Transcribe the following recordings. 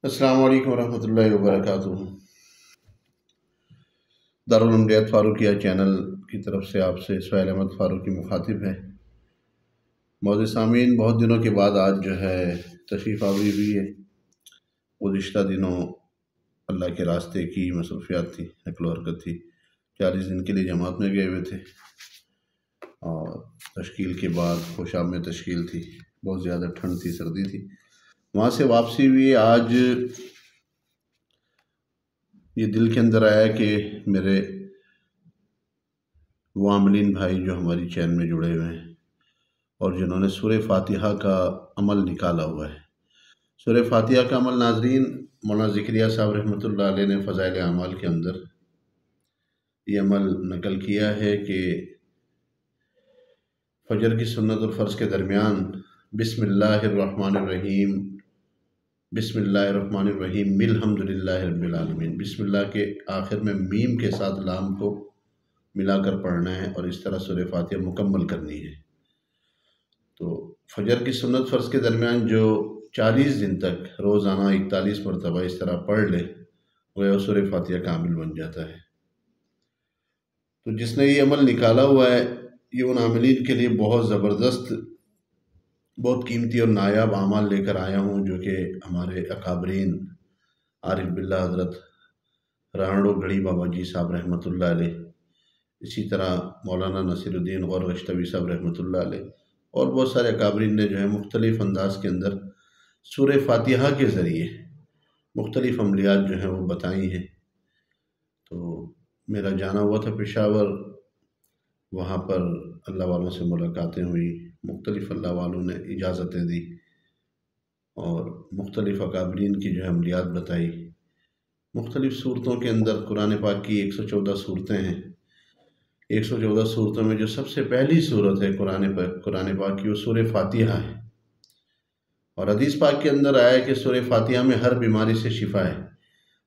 السلام علیکم ورحمۃ اللہ وبرکاتہ۔ دارالعلوم فاروقیہ چینل کی طرف سے آپ سے سہیل احمد فاروقی مخاطب ہے۔ معزز سامعین، بہت دنوں کے بعد آج جو ہے تشریف آوری ہوئی ہے۔ گزشتہ دنوں اللہ کے راستے کی مصروفیات تھی، نقل و حرکت تھی، 40 دن کے لیے جماعت میں گئے ہوئے تھے اور تشکیل کے بعد خوشاب میں تشکیل تھی، بہت زیادہ ٹھنڈ تھی، سردی تھی، وہاں سے واپسی ہوئی۔ آج یہ دل کے اندر آیا کہ میرے وہ عاملین بھائی جو ہماری چین میں جڑے ہوئے ہیں اور جنہوں نے سورہ فاتحہ کا عمل نکالا ہوا ہے۔ سورہ فاتحہ کا عمل ناظرین، مولانا زکریا صاحب رحمۃ اللہ علیہ نے فضائل اعمال کے اندر یہ عمل نقل کیا ہے کہ فجر کی سنت اور فرض کے درمیان بسم اللہ الرحمن الرحیم، بسم اللہ الرحمن الرحیم، الحمدللہ رب العالمین، بسم اللہ کے آخر میں میم کے ساتھ لام کو ملا کر پڑھنا ہے اور اس طرح سورہ فاتحہ مکمل کرنی ہے۔ تو فجر کی سنت فرض کے درمیان جو 40 دن تک روزانہ 41 مرتبہ اس طرح پڑھ لے، وہ سورہ فاتحہ کامل بن جاتا ہے۔ تو جس نے یہ عمل نکالا ہوا ہے، یہ ان عاملین کے لیے بہت زبردست، بہت قیمتی اور نایاب اعمال لے کر آیا ہوں، جو کہ ہمارے اکابرین عارف باللہ حضرت رانڑو گھڑی بابا جی صاحب رحمۃ اللہ علیہ، اسی طرح مولانا نصیر الدین غور گشتوی صاحب رحمۃ اللہ علیہ اور بہت سارے اکابرین نے جو ہے مختلف انداز کے اندر سورہ فاتحہ کے ذریعے مختلف عملیات جو ہیں وہ بتائی ہیں۔ تو میرا جانا ہوا تھا پشاور، وہاں پر اللہ والوں سے ملاقاتیں ہوئی، مختلف اللہ والوں نے اجازتیں دی اور مختلف اکابرین کی جو ہے عملیات بتائی۔ مختلف صورتوں کے اندر قرآن پاک کی 114 صورتیں ہیں۔ 114 صورتوں میں جو سب سے پہلی صورت ہے قرآن پاک کی، وہ سورہ فاتحہ ہے، اور حدیث پاک کے اندر آیا ہے کہ سورہ فاتحہ میں ہر بیماری سے شفا ہے۔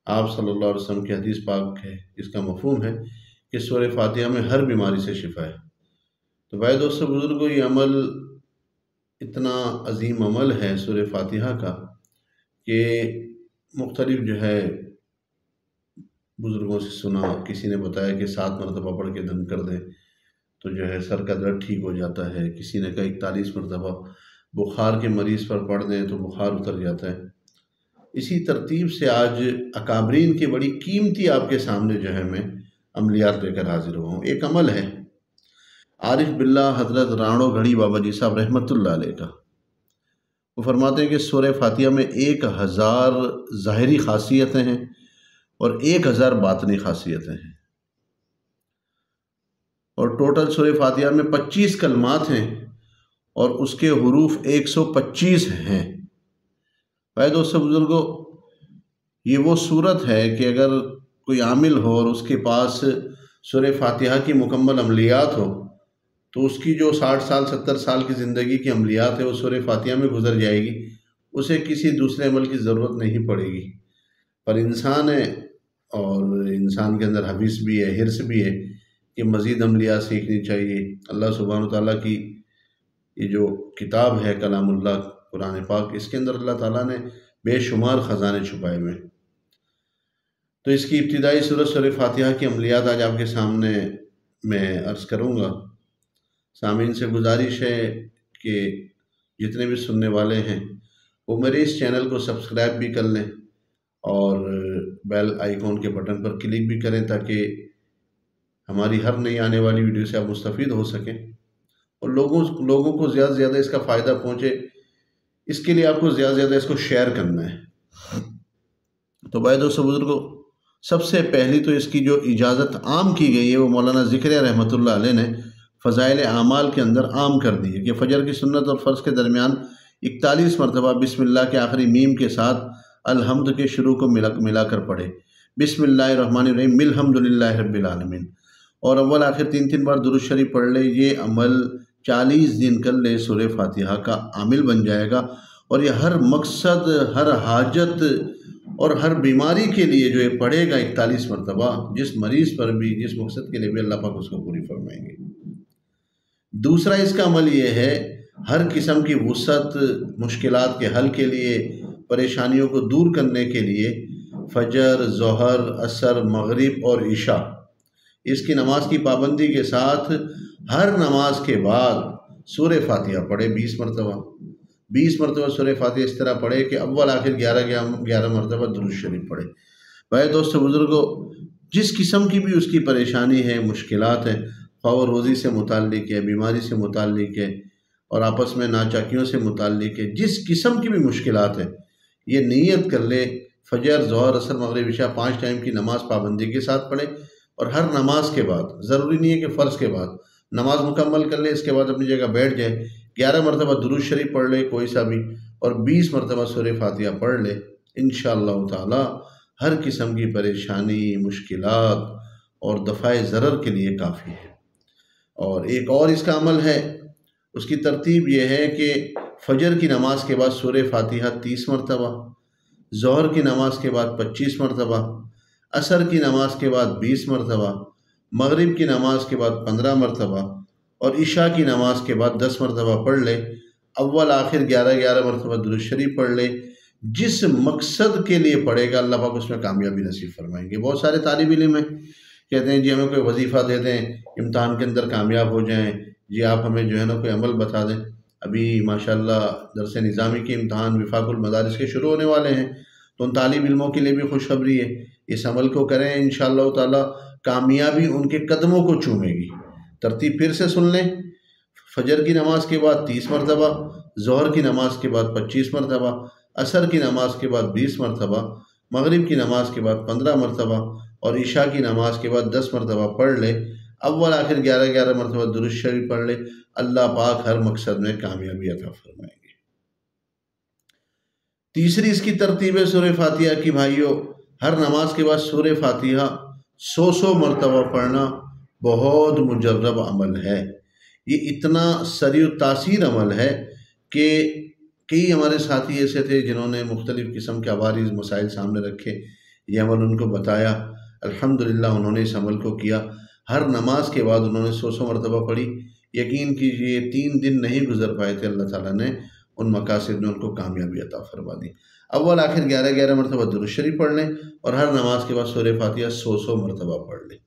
آپ صلی اللہ علیہ وسلم کی حدیث پاک ہے، جس کا مفہوم ہے کہ سورہ فاتحہ میں ہر بیماری سے شفا ہے۔ تو بھائی دوستو بزرگوں، یہ عمل اتنا عظیم عمل ہے سورہ فاتحہ کا کہ مختلف جو ہے بزرگوں سے سنا، کسی نے بتایا کہ 7 مرتبہ پڑھ کے دم کر دیں تو جو ہے سر کا درد ٹھیک ہو جاتا ہے، کسی نے کہا 41 مرتبہ بخار کے مریض پر پڑھ دیں تو بخار اتر جاتا ہے۔ اسی ترتیب سے آج اکابرین کی بڑی قیمتی آپ کے سامنے جو ہے میں عملیات لے کر حاضر ہوا ہوں۔ ایک عمل ہے عارف باللہ حضرت رانڑو گھڑی بابا جی صاحب رحمۃ اللہ علیہ کا، وہ فرماتے ہیں کہ سورہ فاتحہ میں 1000 ظاہری خاصیتیں ہیں اور 1000 باطنی خاصیتیں ہیں، اور ٹوٹل سورہ فاتحہ میں 25 کلمات ہیں اور اس کے حروف 125 ہیں۔ بھائی دوستو بزرگوں، یہ وہ صورت ہے کہ اگر کوئی عامل ہو اور اس کے پاس سورہ فاتحہ کی مکمل عملیات ہو تو اس کی جو 60 سال 70 سال کی زندگی کی عملیات ہے وہ سورہ فاتحہ میں گزر جائے گی، اسے کسی دوسرے عمل کی ضرورت نہیں پڑے گی۔ پر انسان ہے اور انسان کے اندر حوث بھی ہے، حرص بھی ہے کہ مزید عملیات سیکھنی چاہیے۔ اللہ سبحانہ وتعالیٰ کی یہ جو کتاب ہے کلام اللہ قرآن پاک، اس کے اندر اللہ تعالیٰ نے بے شمار خزانے چھپائے ہوئے ہیں۔ تو اس کی ابتدائی سورت سورہ فاتحہ کی عملیات آج آپ کے سامنے میں عرض کروں گا۔ سامعین سے گزارش ہے کہ جتنے بھی سننے والے ہیں وہ میرے اس چینل کو سبسکرائب بھی کر لیں اور بیل آئیکن کے بٹن پر کلک بھی کریں تاکہ ہماری ہر نئی آنے والی ویڈیو سے آپ مستفید ہو سکیں اور لوگوں کو زیادہ سے زیادہ اس کا فائدہ پہنچے۔ اس کے لیے آپ کو زیادہ سے زیادہ اس کو شیئر کرنا ہے۔ تو بھائی دوستو بزرگوں، سب سے پہلی تو اس کی جو اجازت عام کی گئی ہے وہ مولانا زکریا رحمۃ اللہ علیہ نے فضائل اعمال کے اندر عام کر دی ہے کہ فجر کی سنت اور فرض کے درمیان 41 مرتبہ بسم اللہ کے آخری میم کے ساتھ الحمد کے شروع کو ملا کر پڑھے، بسم اللہ الرحمن الرحیم، الحمدللہ رب العالمین، اور اول آخر 3 بار درود شریف پڑھ لے۔ یہ عمل 40 دن کر لے سورہ فاتحہ کا عامل بن جائے گا، اور یہ ہر مقصد، ہر حاجت اور ہر بیماری کے لیے جو یہ پڑھے گا 41 مرتبہ، جس مریض پر بھی، جس مقصد کے لیے بھی اللہ پاک اس کو پوری فرمائیں گے۔ دوسرا اس کا عمل یہ ہے، ہر قسم کی وسعت، مشکلات کے حل کے لیے، پریشانیوں کو دور کرنے کے لیے فجر، ظہر، عصر، مغرب اور عشاء اس کی نماز کی پابندی کے ساتھ ہر نماز کے بعد سورہ فاتحہ پڑھے 20 مرتبہ۔ 20 مرتبہ سورہ فاتحہ اس طرح پڑھے کہ اول آخر 11 مرتبہ درود شریف پڑھے۔ بھائی دوستو بزرگوں، جس قسم کی بھی اس کی پریشانی ہے، مشکلات ہیں، خواہ وہ روزی سے متعلق ہے، بیماری سے متعلق ہے، اور آپس میں ناچاکیوں سے متعلق ہے، جس قسم کی بھی مشکلات ہے، یہ نیت کر لے فجر، ظہر، عصر، مغرب، عشاء 5 ٹائم کی نماز پابندی کے ساتھ پڑھے، اور ہر نماز کے بعد، ضروری نہیں ہے کہ فرض کے بعد، نماز مکمل کر لے، اس کے بعد اپنی جگہ بیٹھ جائے، 11 مرتبہ درود شریف پڑھ لے کوئی سا بھی، اور 20 مرتبہ سورہ فاتحہ پڑھ لے، انشاءاللہ تعالی ہر قسم کی پریشانی، مشکلات اور دفع ضرر کے لیے کافی ہے۔ اور ایک اور اس کا عمل ہے، اس کی ترتیب یہ ہے کہ فجر کی نماز کے بعد سورہ فاتحہ 30 مرتبہ، ظہر کی نماز کے بعد 25 مرتبہ، عصر کی نماز کے بعد 20 مرتبہ، مغرب کی نماز کے بعد 15 مرتبہ، اور عشاء کی نماز کے بعد 10 مرتبہ پڑھ لے، اول آخر 11 مرتبہ درود شریف پڑھ لے۔ جس مقصد کے لیے پڑھے گا اللہ پاک اس میں کامیابی نصیب فرمائیں گے۔ بہت سارے طالب علم ہیں، کہتے ہیں جی ہمیں کوئی وظیفہ دے دیں، امتحان کے اندر کامیاب ہو جائیں، جی آپ ہمیں جو ہے نا کوئی عمل بتا دیں۔ ابھی ماشاءاللہ درس نظامی کے امتحان وفاق المدارس کے شروع ہونے والے ہیں، تو ان طالب علموں کے لیے بھی خوشخبری ہے، اس عمل کو کریں، انشاءاللہ تعالی کامیابی ان کے قدموں کو چومے گی۔ ترتیب پھر سے سن لیں، فجر کی نماز کے بعد 30 مرتبہ، ظہر کی نماز کے بعد 25 مرتبہ، عصر کی نماز کے بعد 20 مرتبہ، مغرب کی نماز کے بعد 15 مرتبہ، اور عشاء کی نماز کے بعد 10 مرتبہ پڑھ لے، اول آخر 11 مرتبہ درود شریف پڑھ لے، اللہ پاک ہر مقصد میں کامیابی عطا فرمائیں گے۔ تیسری اس کی ترتیب ہے سورہ فاتحہ کی بھائیوں، ہر نماز کے بعد سورہ فاتحہ 100 مرتبہ پڑھنا بہت مجرب عمل ہے۔ یہ اتنا سریع التاثیر عمل ہے کہ کئی ہمارے ساتھی ایسے تھے جنہوں نے مختلف قسم کے عوارض مسائل سامنے رکھے، یہ عمل ان کو بتایا، الحمدللہ انہوں نے اس عمل کو کیا، ہر نماز کے بعد انہوں نے 100 مرتبہ پڑھی۔ یقین کیجئے 3 دن نہیں گزر پائے تھے، اللہ تعالیٰ نے ان مقاصد میں ان کو کامیابی عطا فرما دی۔ اول آخر 11 مرتبہ درود شریف پڑھ لیں، اور ہر نماز کے بعد سورہ فاتحہ 100 مرتبہ پڑھ لیں۔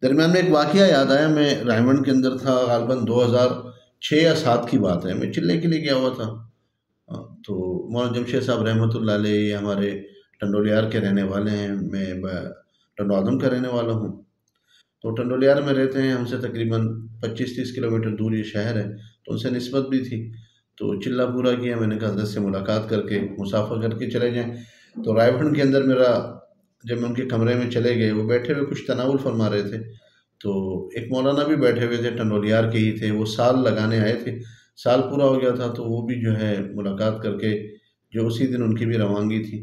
درمیان میں ایک واقعہ یاد آیا، میں رائمنڈ کے اندر تھا، غالباً 2006 یا 7 کی بات ہے، میں چلے کے لیے گیا ہوا تھا، تو مولانا جمشید صاحب رحمۃ اللہ علیہ یہ ہمارے ٹنڈولیار کے رہنے والے ہیں، میں ٹنڈو آدم کا رہنے والا ہوں، تو ٹنڈولیار میں رہتے ہیں، ہم سے تقریباً 25-30 کلومیٹر دور یہ شہر ہے، تو ان سے نسبت بھی تھی، تو چلہ پورا کیا، میں نے کہا حضرت سے ملاقات کر کے مسافہ کر کے چلے جائیں۔ تو رائے بھنڈ کے اندر میرا، جب میں ان کے کمرے میں چلے گئے، وہ بیٹھے ہوئے کچھ تناول فرما رہے تھے، تو ایک مولانا بھی بیٹھے ہوئے تھے، ٹنڈولیار کے ہی تھے، وہ سال لگانے آئے تھے، سال پورا ہو گیا تھا، تو وہ بھی جو ہے ملاقات کر کے، جو اسی دن ان کی بھی روانگی تھی،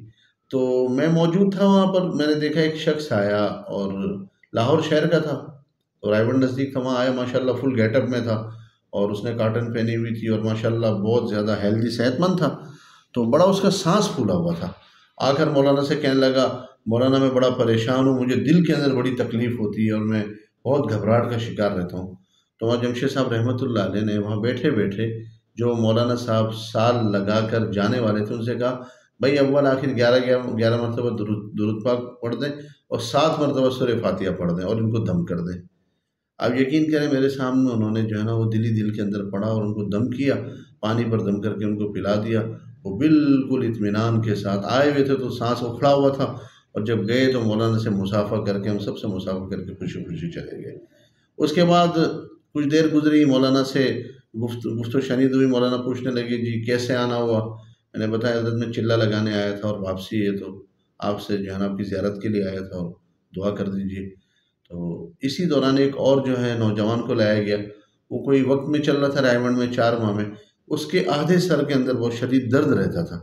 تو میں موجود تھا وہاں پر، میں نے دیکھا ایک شخص آیا اور لاہور شہر کا تھا، تو رائے بنڈ نزدیک تھا، وہاں آیا، ماشاءاللہ فل گیٹ اپ میں تھا، اور اس نے کاٹن پہنی ہوئی تھی، اور ماشاءاللہ بہت زیادہ ہیلدی، صحت مند تھا، تو بڑا اس کا سانس پھولا ہوا تھا۔ آ کر مولانا سے کہنے لگا، مولانا میں بڑا پریشان ہوں، مجھے دل کے اندر بڑی تکلیف ہوتی ہے، اور میں بہت گھبراہٹ کا شکار رہتا ہوں۔ تو وہاں جمشید صاحب رحمۃ اللہ علیہ نے وہاں بیٹھے بیٹھے جو مولانا صاحب سال لگا کر جانے والے تھے، ان سے کہا بھائی اول آخر 11 مرتبہ درود پاک پڑھ دیں، اور 7 مرتبہ سورہ فاتحہ پڑھ دیں، اور ان کو دم کر دیں۔ آپ یقین کریں میرے سامنے انہوں نے جو ہے نا وہ دل کے اندر پڑھا، اور ان کو دم کیا، پانی پر دم کر کے ان کو پلا دیا، وہ بالکل اطمینان کے ساتھ آئے ہوئے تھے، تو سانس اکھڑا ہوا تھا، اور جب گئے تو مولانا سے مصافحہ کر کے، ہم سب سے مصافحہ کر کے خوشی خوشی چلے گئے۔ اس کے بعد کچھ دیر گزری، مولانا سے گفت و شنید ہوئی، مولانا پوچھنے لگے جی کیسے آنا ہوا؟ میں نے بتایا حضرت میں چلہ لگانے آیا تھا، اور واپسی ہے، تو آپ سے جو ہے نا آپ کی زیارت کے لیے آیا تھا، اور دعا کر دیجیے۔ تو اسی دوران ایک اور جو ہے نوجوان کو لایا گیا، وہ کوئی وقت میں چل رہا تھا رائمنڈ میں 4 ماہ میں، اس کے آدھے سر کے اندر بہت شدید درد رہتا تھا،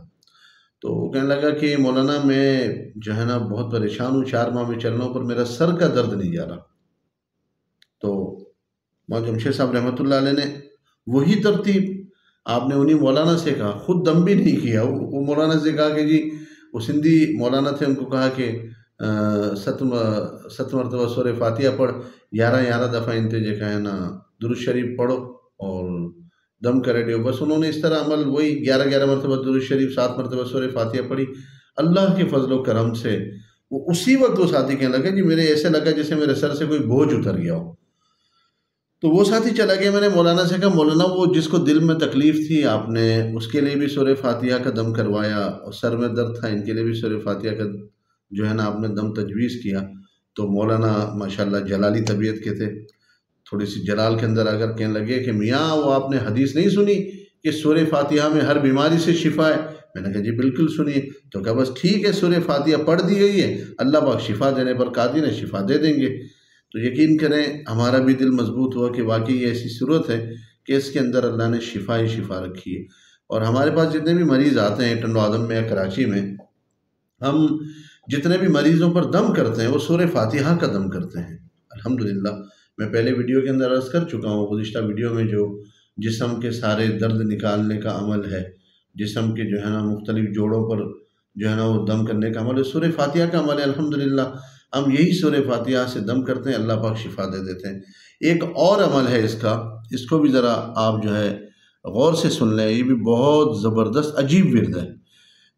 تو وہ کہنے لگا کہ مولانا میں جو ہے نا بہت پریشان ہوں، 4 ماہ میں چل رہا ہوں، پر میرا سر کا درد نہیں جا رہا۔ تو مولانا جمشید صاحب رحمۃ اللہ علیہ نے وہی ترتیب آپ نے انہی مولانا سے کہا، خود دم بھی نہیں کیا، وہ مولانا سے کہا کہ جی، وہ سندھی مولانا تھے، ان کو کہا کہ 7 مرتبہ سورہ فاتحہ پڑھ، 11 دفعہ انتے جو ہے نا درود شریف پڑھو، اور دم کا ریڈی ہو۔ بس انہوں نے اس طرح عمل وہی 11 مرتبہ درود شریف، 7 مرتبہ سورہ فاتحہ پڑھی۔ اللہ کے فضل و کرم سے وہ اسی وقت وہ ساتھی کہنے لگا جی میرے ایسے لگا جیسے میرے سر سے کوئی بوجھ اتر گیا ہو۔ تو وہ ساتھی چلا گیا، میں نے مولانا سے کہا مولانا وہ جس کو دل میں تکلیف تھی آپ نے اس کے لیے بھی سورہ فاتحہ کا دم کروایا، اور سر میں درد تھا ان کے لیے بھی سورہ فاتحہ کا جو ہے نا آپ نے دم تجویز کیا۔ تو مولانا ماشاءاللہ جلالی طبیعت کے تھے، تھوڑی سی جلال کے اندر آ کر کہنے لگے کہ میاں وہ آپ نے حدیث نہیں سنی کہ سورہ فاتحہ میں ہر بیماری سے شفا ہے؟ میں نے کہا جی بالکل سنیے۔ تو کہا بس ٹھیک ہے، سورہ فاتحہ پڑھ دی گئی ہے، اللہ پاک شفا دینے پر قادر ہے، شفا دے دیں گے۔ تو یقین کریں ہمارا بھی دل مضبوط ہوا کہ واقعی یہ ایسی صورت ہے کہ اس کے اندر اللہ نے شفا ہی شفا رکھی ہے۔ اور ہمارے پاس جتنے بھی مریض آتے ہیں ٹنڈو آدم میں یا کراچی میں، ہم جتنے بھی مریضوں پر دم کرتے ہیں وہ سورہ فاتحہ کا دم کرتے ہیں الحمدللہ۔ میں پہلے ویڈیو کے اندر عرض کر چکا ہوں، گزشتہ ویڈیو میں، جو جسم کے سارے درد نکالنے کا عمل ہے، جسم کے جو ہے نا مختلف جوڑوں پر جو ہے نا وہ دم کرنے کا عمل ہے، سورہ فاتحہ کا عمل ہے الحمدللہ۔ ہم یہی سورہ فاتحہ سے دم کرتے ہیں، اللہ پاک شفا دے دیتے ہیں۔ ایک اور عمل ہے اس کا، اس کو بھی ذرا آپ جو ہے غور سے سن لیں، یہ بھی بہت زبردست عجیب ورد ہے۔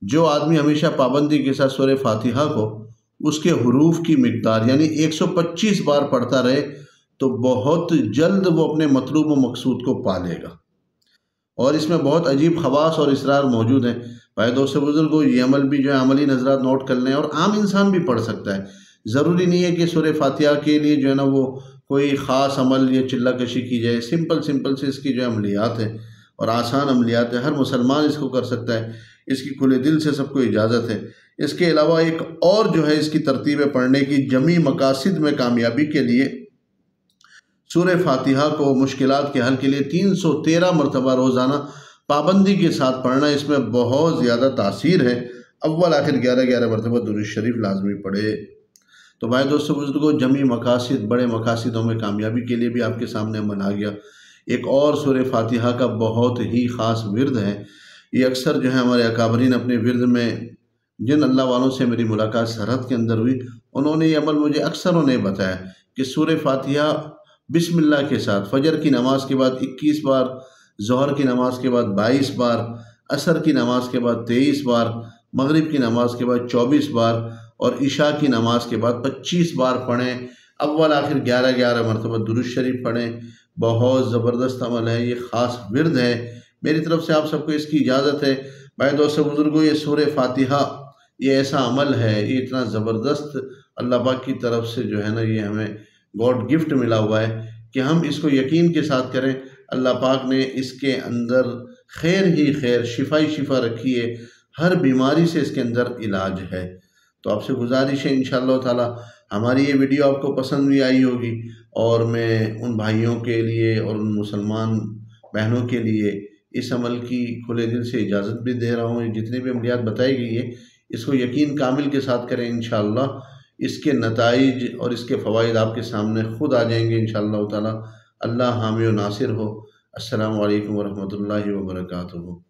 جو آدمی ہمیشہ پابندی کے ساتھ سورہ فاتحہ کو اس کے حروف کی مقدار یعنی 125 بار پڑھتا رہے تو بہت جلد وہ اپنے مطلوب و مقصود کو پا لے گا۔ اور اس میں بہت عجیب خواص اور اسرار موجود ہیں۔ بھائی دوستو بزرگوں، یہ عمل بھی جو ہے عملی نظرات نوٹ کر لیں، اور عام انسان بھی پڑھ سکتا ہے۔ ضروری نہیں ہے کہ سورہ فاتحہ کے لیے جو ہے نا وہ کوئی خاص عمل یا چلہ کشی کی جائے، سمپل سے اس کی جو عملیات ہے اور آسان عملیات ہے، ہر مسلمان اس کو کر سکتا ہے، اس کی کھلے دل سے سب کو اجازت ہے۔ اس کے علاوہ ایک اور جو ہے اس کی ترتیب پڑھنے کی، جمی مقاصد میں کامیابی کے لیے سورہ فاتحہ کو مشکلات کے حل کے لیے 313 مرتبہ روزانہ پابندی کے ساتھ پڑھنا، اس میں بہت زیادہ تاثیر ہے۔ اول آخر 11 مرتبہ درود شریف لازمی پڑھے۔ تو بھائی دوستو بزرگوں، جمی مقاصد، بڑے مقاصدوں میں کامیابی کے لیے بھی آپ کے سامنے عمل آ گیا۔ ایک اور سورہ فاتحہ کا بہت ہی خاص ورد ہے، یہ اکثر جو ہے ہمارے اکابرین اپنے ورد میں، جن اللہ والوں سے میری ملاقات سرحد کے اندر ہوئی، انہوں نے یہ عمل مجھے اکثروں نے بتایا کہ سورہ فاتحہ بسم اللہ کے ساتھ فجر کی نماز کے بعد 21 بار، ظہر کی نماز کے بعد 22 بار، عصر کی نماز کے بعد 23 بار، مغرب کی نماز کے بعد 24 بار اور عشاء کی نماز کے بعد 25 بار پڑھیں۔ اول آخر 11 مرتبہ درود شریف پڑھیں۔ بہت زبردست عمل ہے، یہ خاص ورد ہے، میری طرف سے آپ سب کو اس کی اجازت ہے۔ بھائی دوستو بزرگوں، یہ سورہ فاتحہ یہ ایسا عمل ہے، یہ اتنا زبردست اللہ پاک کی طرف سے جو ہے نا یہ ہمیں گاڈ گفٹ ملا ہوا ہے کہ ہم اس کو یقین کے ساتھ کریں۔ اللہ پاک نے اس کے اندر خیر ہی خیر، شفا ہی شفا رکھی ہے، ہر بیماری سے اس کے اندر علاج ہے۔ تو آپ سے گزارش ہے انشاءاللہ تعالی ہماری یہ ویڈیو آپ کو پسند بھی آئی ہوگی، اور میں ان بھائیوں کے لیے اور ان مسلمان بہنوں کے لیے اس عمل کی کھلے دل سے اجازت بھی دے رہا ہوں۔ جتنے بھی عملیات بتائی گئی ہے اس کو یقین کامل کے ساتھ کریں، انشاءاللہ اس کے نتائج اور اس کے فوائد آپ کے سامنے خود آ جائیں گے انشاءاللہ تعالی۔ اللہ حامی و ناصر ہو۔ السلام علیکم ورحمۃ اللہ وبرکاتہ۔